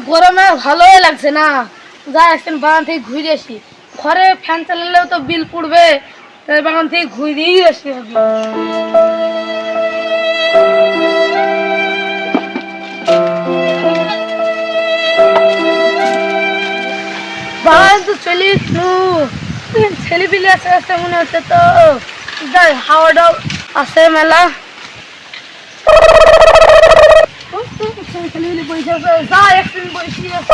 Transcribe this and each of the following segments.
গরমে ভালোই লাগছে না, যাই একদিন বাগান থেকে ঘুরে আসি। ঘরে ফ্যান চালালেও তো বিল পড়বে, তাই বাগান থেকে ঘুরেই আসি। বাগান তো চলিস ছেলে পিলে আস্তে আস্তে মনে হচ্ছে তো, যাই হাওয়াটাও আছে মেলা। ছেলে বসে আছে, যা একদিন বসি আছে।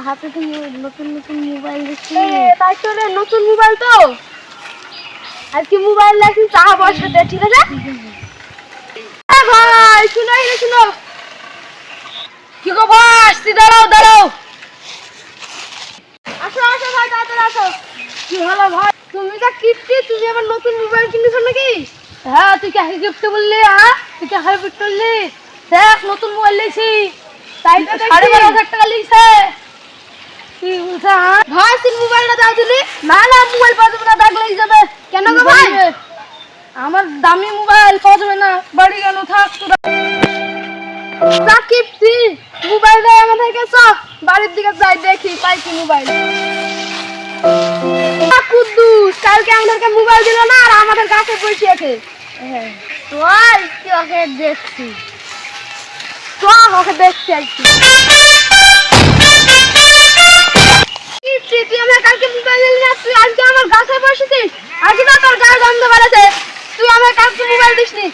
হাতে তো নতুন নতুন মোবাইল দেখছি, তাই তো রে, নতুন মোবাইল তো আর কি মোবাইল দেখি টাকা পয়সা দে, ঠিক আছে ভাই? শুনো শুনো, কি গো ভাই, আসছি, দাঁড়াও দাঁড়াও, আসো আসো ভাই, তাড়াতাড়ি আসো। কি হলো ভাই, তুমি যা কিপ্টি, তুমি আবার নতুন মোবাইল কিনেছো নাকি? হ্যাঁ, তুই কাকে গিফট বললি? হ্যাঁ, তুই কাকে গিফট করলি? দেখ, নতুন মোবাইল নিয়েছি, তাই তো 12,500 টাকা লিখছে। কি বলছে? ভাই তুই মোবাইলটা দাও দিলি? না না, মোবাইল পাওয়া যাবে না, দাগ লেগে যাবে। কেন গো ভাই? আমার দামি মোবাইল পাওয়া যাবে না, বাড়ি গেল, থাক তোরা। সাকিব তুই মোবাইল দেয় আমাদের কাছে, বাড়ির দিকে যাই, দেখি পাই কি মোবাইল। কুদ্দুস কালকে আমাদেরকে মোবাইল দিল না, আর আমাদের কাছে বসে আছে। তোর কি ওকে দেখছি, তো ওকে দেখছি আর কি। তুই আমার কালকে মোবাইল দিলি না, তুই আজকে আমার কাছে বসেছিস, আজকে না তোর গায়ে গন্ধ বেড়েছে, তুই আমার কালকে মোবাইল দিসনি।